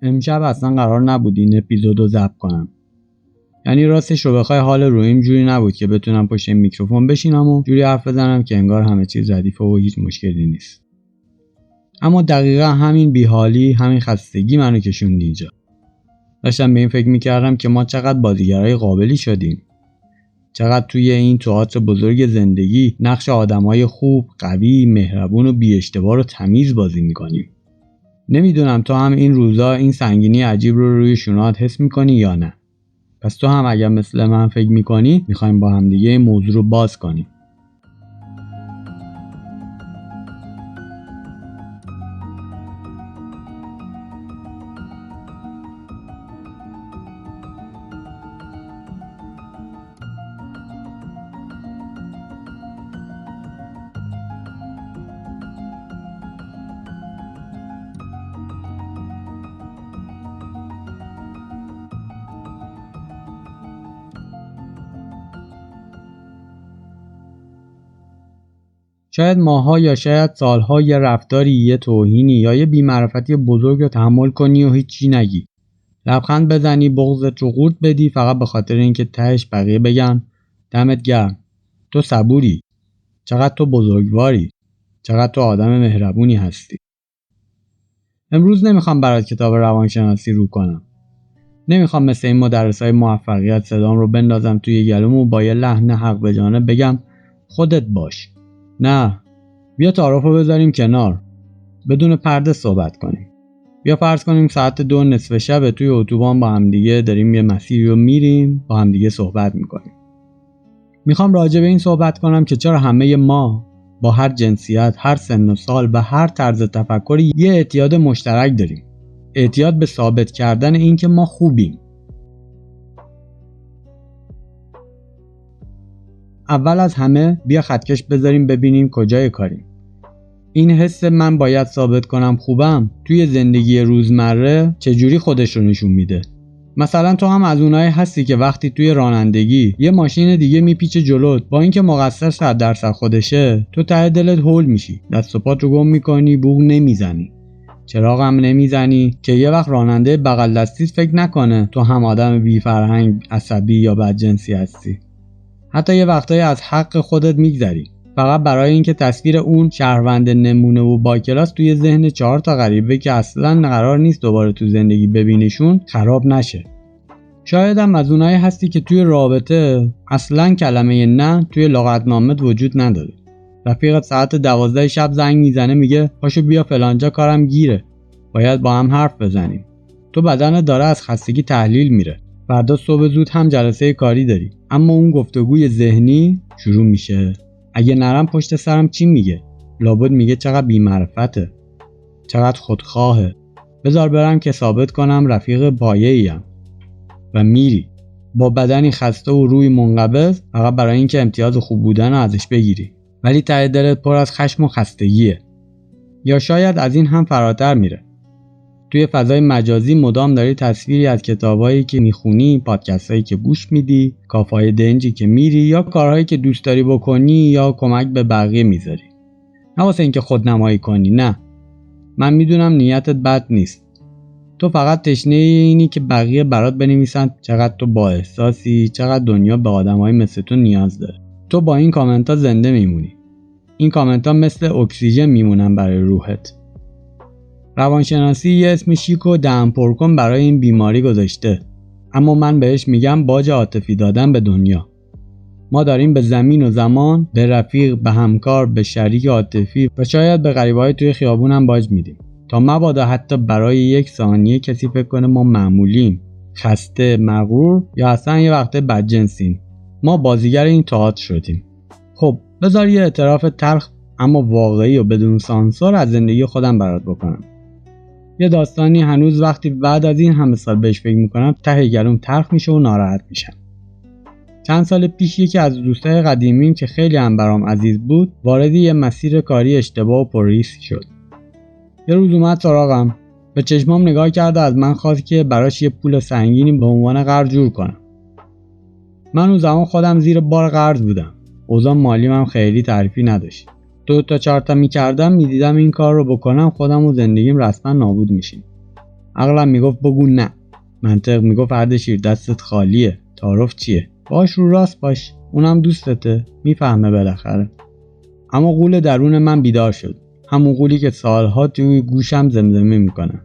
امشب اصلا قرار نبود این اپیزودو ضبط کنم. یعنی راستش رو بخوای حال روحیم جوری نبود که بتونم پشت میکروفون بشینم و جوری حرف بزنم که انگار همه چیز ردیفه و هیچ مشکلی نیست. اما دقیقا همین بیحالی، همین خستگی منو کشوند اینجا. داشتم به این فکر میکردم که ما چقدر بازیگرای قابلی شدیم. چقدر توی این تئاتر بزرگ زندگی نقش آدمای خوب، قوی، مهربون و بی اشتباه و تمیز بازی میکنیم. نمیدونم تو هم این روزا این سنگینی عجیب رو روی شونات حس میکنی یا نه. پس تو هم اگر مثل من فکر میکنی میخوایم با هم دیگه این موضوع رو باز کنیم. شاید ماها یا شاید سالها یه رفتاری، یه توهینی یا یه بی‌معرفتی بزرگ رو تحمل کنی و هیچی نگی. لبخند بزنی، بغضت رو قورت بدی فقط به خاطر اینکه تهش بقیه بگن دمت گرم. تو صبوری. چقدر تو بزرگواری. چقدر تو آدم مهربونی هستی. امروز نمیخوام برات کتاب روانشناسی رو کنم. نمیخوام مثل این مدرسای موفقیت صدام رو بندازم توی گلوم و با یه لحن حق به جانب بگم خودت باش. نه، بیا تعارفو بذاریم کنار. بدون پرده صحبت کنیم. بیا فرض کنیم ساعت 2 نصف شب توی اتوبان با هم دیگه داریم یه مسیری رو میریم، با هم دیگه صحبت میکنیم. میخوام راجع به این صحبت کنم که چرا همه ما با هر جنسیت، هر سن و سال و هر طرز تفکری یه اعتیاد مشترک داریم. اعتیاد به ثابت کردن این که ما خوبیم. اول از همه بیا خطکش بذاریم ببینیم کجای کاریم. این حس من باید ثابت کنم خوبم توی زندگی روزمره چجوری خودش رو نشون میده. مثلا تو هم از اونایی هستی که وقتی توی رانندگی یه ماشین دیگه میپیچه جلوت، با اینکه مقصر 100% خودشه، تو ته دلت هول میشی، دست و پات رو گم میکنی، بوق نمیزنی، چراغ هم نمیزنی که یه وقت راننده بغل دستیت فکر نکنه تو هم آدم بی فرهنگ، عصبی یا بدجنسی هستی. حتی یه وقتایی از حق خودت میگذری فقط برای اینکه تصویر اون شهروند نمونه و با کلاس توی ذهن 4 تا غریبه که اصلاً قرار نیست دوباره تو زندگی ببینیشون خراب نشه. شاید هم از اونایی هستی که توی رابطه اصلاً کلمه نه توی لغتنامت وجود نداره. رفیقت ساعت 12 شب زنگ میزنه میگه پاشو بیا فلانجا کارم گیره، باید با هم حرف بزنیم. تو بدنت داره از خستگی تحلیل میره. فردا صبح زود هم جلسه کاری داری، اما اون گفتگوی ذهنی شروع میشه. اگه نرم پشت سرم چی میگه؟ لابد میگه چقدر بی‌معرفته، چقدر خودخواهه، بذار برم که ثابت کنم رفیق پایه‌ایم. و میری با بدنی خسته و روی منقبض فقط برای اینکه امتیاز خوب بودن رو ازش بگیری، ولی ته دلت پر از خشم و خستگیه. یا شاید از این هم فراتر میره. توی فضای مجازی مدام داری تصویری از کتابایی که میخونی، پادکستایی که گوش میدی، کافه‌های دنجی که میری یا کارهایی که دوست داری بکنی یا کمک به بقیه میذاری. نه واسه اینکه خودنمایی کنی، نه. من میدونم نیتت بد نیست. تو فقط تشنه اینی که بقیه برات بنویسن چقدر تو با احساسی، چقدر دنیا به آدمایی مثل تو نیاز داره. تو با این کامنت ها زنده میمونی. این کامنت ها مثل اکسیژن میمونن برای روحت. روانشناسی یه اسم شیک و دهن پر کن برای این بیماری گذاشته، اما من بهش میگم باج عاطفی دادن به دنیا. ما داریم به زمین و زمان، به رفیق، به همکار، به شریک عاطفی و شاید به غریبه‌های توی خیابون هم باج میدیم تا مبادا حتی برای یک ثانیه کسی فکر کنه ما معمولیم، خسته، مغرور یا اصلا یه وقته بدجنسیم. ما بازیگر این تئاتر شدیم. خب بذار یه اعتراف تلخ اما واقعی و بدون سانسور از زندگی خودم برات بکنم. یه داستانی هنوز وقتی بعد از این همه سال بهش فکر میکنم ته گلوم تلخ میشه و ناراحت میشم. چند سال پیش یکی از دوستای قدیمیم که خیلی هم برام عزیز بود وارد یه مسیر کاری اشتباه و پرریسک شد. یه روز اومد سراغم، به چشمام نگاه کرد و از من خواست که براش یه پول سنگینی به عنوان قرض جور کنم. من اون زمان خودم زیر بار قرض بودم. اوضاع مالیم هم خیلی تعریفی نداشت. 2 تا 4 تا میکردم میدیدم این کار رو بکنم خودم و زندگیم رسما نابود میشیم. عقلم میگفت بگو نه. منطق میگفت اردشیر دستت خالیه، تعارف چیه؟ باش رو راست باش، اونم دوستته، میفهمه بالاخره. اما غول درون من بیدار شد، همون غولی که سالها توی گوشم زمزمه میکنه.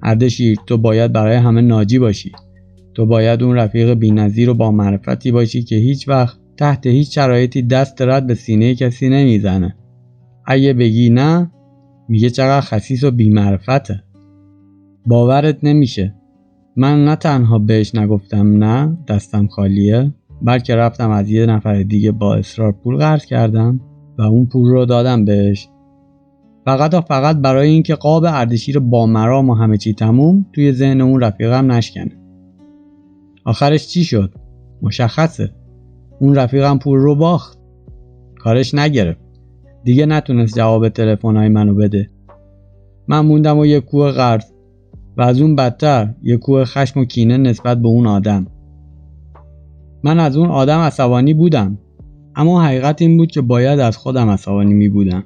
اردشیر تو باید برای همه ناجی باشی. تو باید اون رفیق بی‌نظیر و با معرفتی باشی که هیچ وقت تحت هیچ شرایطی دست رد به سینه کسی نمیزنه. اگه بگی نه، میگه چقدر خسیس و بی‌معرفته. باورت نمیشه. من نه تنها بهش نگفتم نه دستم خالیه، بلکه رفتم از یه نفر دیگه با اصرار پول قرض کردم و اون پول رو دادم بهش. فقط برای اینکه قاب اردشیر با مرام و همه چی تموم توی ذهن اون رفیقم نشکنه. آخرش چی شد؟ مشخصه. اون رفیقم پول رو باخت. کارش نگرفت. دیگه نتونست جواب تلفن‌های منو بده. من موندم و یه کوه قرض و از اون بدتر یه کوه خشم و کینه نسبت به اون آدم. من از اون آدم عصبانی بودم، اما حقیقت این بود که باید از خودم عصبانی می بودم.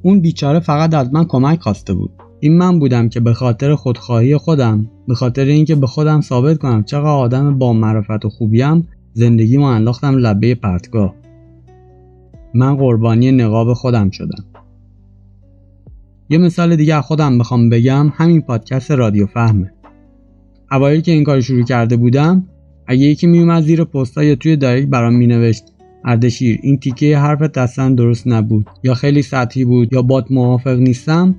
اون بیچاره فقط از من کمک خواسته بود. این من بودم که به خاطر خودخواهی خودم، به خاطر اینکه به خودم ثابت کنم چقدر آدم با معرفت و خوبیم، زندگیمو انداختم لبه پرتگاه. من قربانی نقاب خودم شدم. یه مثال دیگه از خودم بخوام بگم، همین پادکست رادیو فهمه. اوایل که این کارو شروع کرده بودم، اگه یکی میومد زیر پست‌ها یا توی دایرکت برام مینوشت اردشیر این تیکه حرفت اصلا درست نبود یا خیلی سطحی بود یا بات موافق نیستم،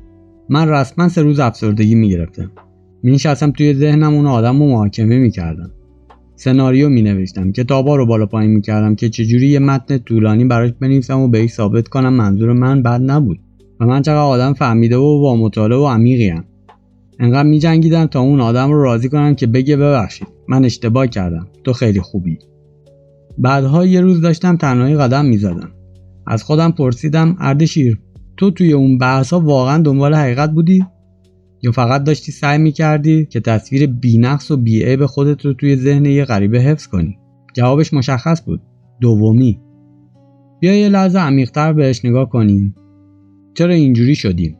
من رسما 3 روز افسردگی میگرفتم. می‌نشستم توی ذهنم اون آدمو محاکمه میکردم. سناریو مینوشتم، کتابا رو بالا پایین میکردم که چجوری یه متن طولانی براش بنویسم و بهش ثابت کنم منظور من بد نبود و من چقدر آدم فهمیده و با مطالعه و عمیقیم. انقدر می‌جنگیدم تا اون آدم رو راضی کنم که بگه ببخشید من اشتباه کردم، تو خیلی خوبی. بعدها یه روز داشتم تنهایی قدم می‌زدم. از خودم پرسیدم اردشیر تو توی اون بحثا واقعا دنبال حقیقت بودی؟ یا فقط داشتی سعی می‌کردی که تصویر بی‌نقص و بی‌عیب خودت رو توی ذهن یه غریبه حفظ کنی؟ جوابش مشخص بود. دومی. بیا یه لحظه عمیق‌تر بهش نگاه کنیم. چرا اینجوری شدیم؟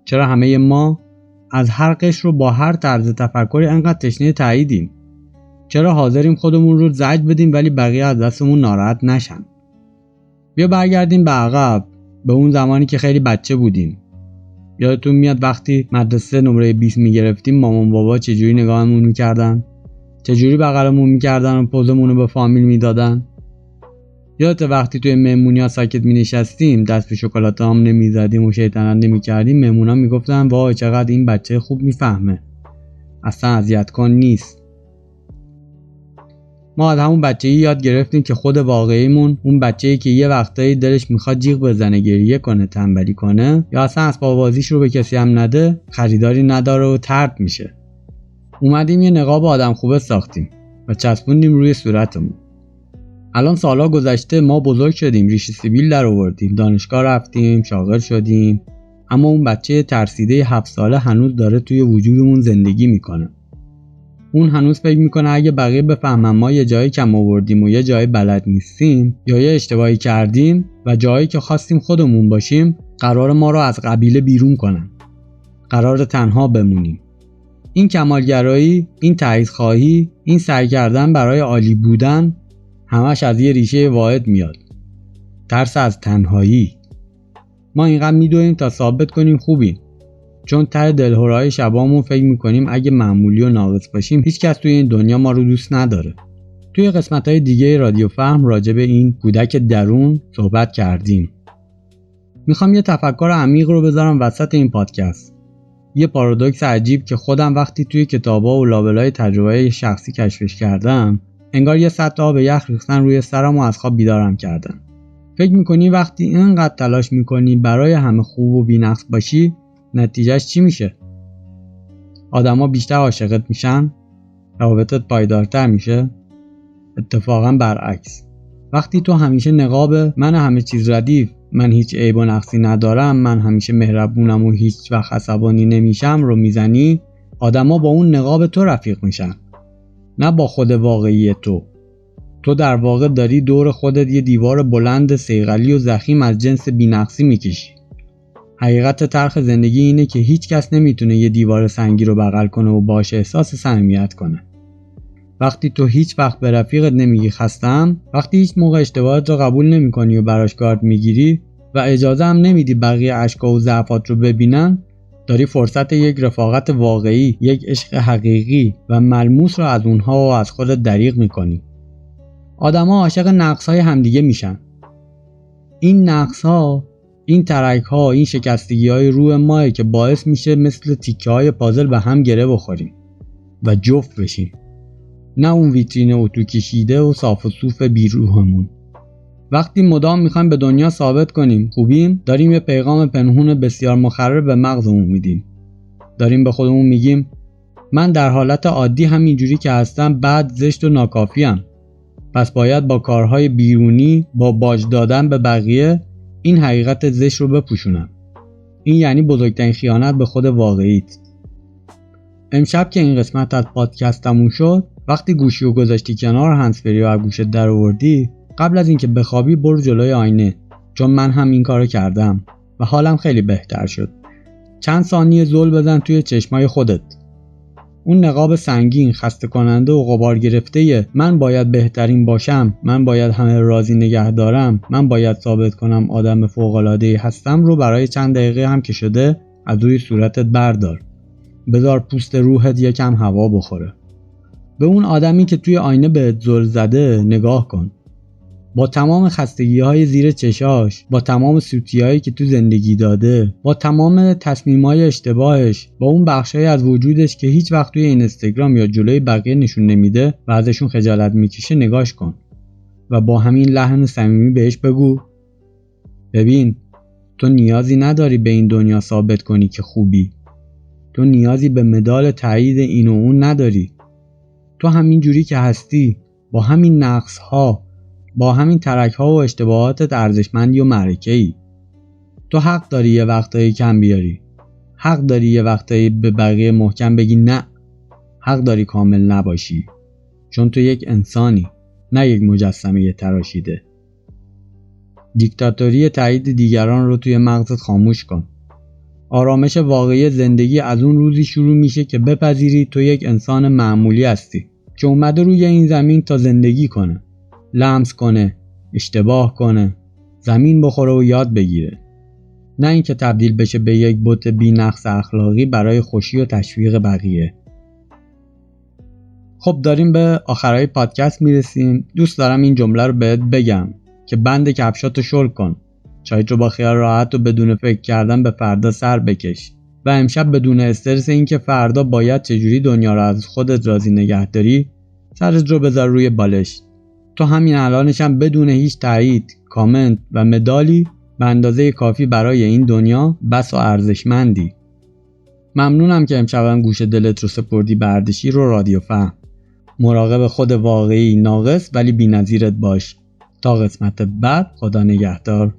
چرا همه ما از هر قشر رو با هر طرز تفکری انقدر تشنه تاییدیم؟ چرا حاضریم خودمون رو زجر بدیم ولی بقیه از دستمون ناراحت نشن؟ بیا برگردیم به عقب، به اون زمانی که خیلی بچه بودیم. یادتون میاد وقتی مدرسه نمره 20 میگرفتیم مامان بابا چجوری نگاهمون میکردن؟ چجوری بغلمون میکردن و پوزمون رو به فامیل میدادن؟ یادت وقتی توی مهمونی‌ها ساکت می‌نشستیم، دست به شکلات‌ها هم نمی‌زدیم و شیطنت نمی‌کردیم، مهمونا میگفتن وای چقدر این بچه خوب میفهمه، اصلا اذیت کن نیست. ما از همون بچه‌ای یاد گرفتیم که خود واقعیمون اون بچه‌ای که یه وقتایی دلش میخواد جیغ بزنه، گریه کنه، تنبلی کنه یا اصلا اسباب بازیش رو به کسی هم نده، خریداری نداره و طرد میشه. اومدیم یه نقاب آدم خوبه ساختیم و چسبوندیم روی صورتمون. الان سالها گذشته، ما بزرگ شدیم، ریشه سیبیل در آوردیم، دانشگاه رفتیم، شاغل شدیم، اما اون بچه ترسیده 7 ساله هنوز داره توی وجودمون زندگی میکنه. اون هنوز فکر میکنه اگه بقیه بفهمن ما یه جایی کم آوردیم و یه جایی بلد نیستیم یا یه اشتباهی کردیم و جایی که خواستیم خودمون باشیم، قرار ما رو از قبیله بیرون کنن. قرار تنها بمونیم. این کمالگرایی، این تاییدخواهی، این سعی کردن برای عالی بودن همش از یه ریشه واحد میاد. ترس از تنهایی. ما اینقدر میدویم تا ثابت کنیم خوبیم. چون ته دلهره‌های شبامون فکر میکنیم اگه معمولی و ناقص باشیم هیچ کس توی این دنیا ما رو دوست نداره. توی قسمت‌های دیگه رادیو فهم راجع به این کودک درون صحبت کردیم. میخوام یه تفکر عمیق رو بذارم وسط این پادکست. یه پارادوکس عجیب که خودم وقتی توی کتابا و لابلای تجربه شخصی کشفش کردم، انگار یه سطل آب یخ ریختن روی سرم و از خواب بیدارم کردن. فکر میکنی وقتی اینقدر تلاش میکنی برای همه خوب و بی‌نقص باشی، نتیجهش چی میشه؟ آدما بیشتر عاشقت میشن؟ روابطت پایدارتر میشه؟ اتفاقا برعکس. وقتی تو همیشه نقاب من همه چیز ردیف، من هیچ عیب و نقصی ندارم، من همیشه مهربونم و هیچ وقت عصبانی نمیشم رو میزنی، آدما با اون نقاب تو رفیق میشن، نه با خود واقعی تو. تو در واقع داری دور خودت یه دیوار بلند صیقلی و ضخیم از جنس بی‌نقصی میکشی. حقیقت تلخ زندگی اینه که هیچ کس نمیتونه یه دیوار سنگی رو بغل کنه و باهاش احساس صمیمیت کنه. وقتی تو هیچ وقت به رفیقت نمیگی خستم، وقتی هیچ موقع اشتباهات رو قبول نمی‌کنی و براش گارد میگیری و اجازه هم نمیدی بقیه اشکا و ضعفات رو ببینن، داری فرصت یک رفاقت واقعی، یک عشق حقیقی و ملموس رو از اونها و از خودت دریغ می‌کنی. آدم‌ها عاشق نقص‌های همدیگه میشن. این نقص‌ها، این ترک‌ها، این شکستگی‌های روح ماه که باعث میشه مثل تیکه‌های پازل به هم گره بخوریم و جفت بشیم. نه اون ویترین اتو کشیده و صاف و صوف بیروحمون. وقتی مدام میخوایم به دنیا ثابت کنیم خوبیم، داریم یه پیغام پنهون بسیار مخرب به مغزمون میدیم. داریم به خودمون میگیم من در حالت عادی همینجوری که هستم بد، زشت و ناکافیم. پس باید با کارهای بیرونی، با باج دادن به بقیه این حقیقت زشت رو بپوشونم. این یعنی بزرگترین خیانت به خود واقعیت. امشب که این قسمت از پادکست تموم شد، وقتی گوشی رو گذاشتی کنار، هندزفری رو از گوشت در آوردی، قبل از اینکه بخوابی برو جلوی آینه، چون من هم این کارو کردم و حالم خیلی بهتر شد. چند ثانیه زل بزن توی چشمای خودت. اون نقاب سنگین، خسته کننده و غبار گرفته من باید بهترین باشم، من باید همه راضی نگه دارم، من باید ثابت کنم آدم فوق‌العاده‌ای هستم رو برای چند دقیقه هم که شده از روی صورتت بردار. بذار پوست روحت یکم هوا بخوره. به اون آدمی که توی آینه بهت زل زده نگاه کن. با تمام خستگی‌های زیر چشاش، با تمام سوتی‌هایی که تو زندگی داده، با تمام تصمیم‌های اشتباهش، با اون بخشای از وجودش که هیچ وقت توی اینستاگرام یا جلوی بقیه نشون نمیده و ازشون خجالت میکشه نگاش کن و با همین لحن صمیمی بهش بگو ببین، تو نیازی نداری به این دنیا ثابت کنی که خوبی. تو نیازی به مدال تایید این و اون نداری. تو همین جوری که هستی، با همین نقص‌ها، با همین ترک‌ها و اشتباهاتت ارزشمندی و معرکه‌ای. تو حق داری یه وقتایی کم بیاری. حق داری یه وقتایی به بقیه محکم بگی نه. حق داری کامل نباشی. چون تو یک انسانی، نه یک مجسمه تراشیده. دیکتاتوری تایید دیگران رو توی مغزت خاموش کن. آرامش واقعی زندگی از اون روزی شروع میشه که بپذیری تو یک انسان معمولی هستی که اومده روی این زمین تا زندگی کنه، لمس کنه، اشتباه کنه، زمین بخوره و یاد بگیره. نه اینکه تبدیل بشه به یک بت بی‌نقص اخلاقی برای خوشی و تشویق بقیه. خب داریم به آخرای پادکست میرسیم. دوست دارم این جمله رو بهت بگم که بند کفشاتو شل کن. چایت رو با خیال راحت و بدون فکر کردن به فردا سر بکش و امشب بدون استرس این که فردا باید چجوری دنیا رو از خودت راضی نگه داری، سرت رو بذار روی بالشت. تو همین الانش هم بدون هیچ تایید، کامنت و مدالی به اندازه کافی برای این دنیا بس و ارزشمندی. ممنونم که امشبم گوش دلت رو سپردی به اردشیر و رادیو فهم. مراقب خود واقعی، ناقص ولی بی‌نظیرت باش. تا قسمت بعد، خدا نگهدار.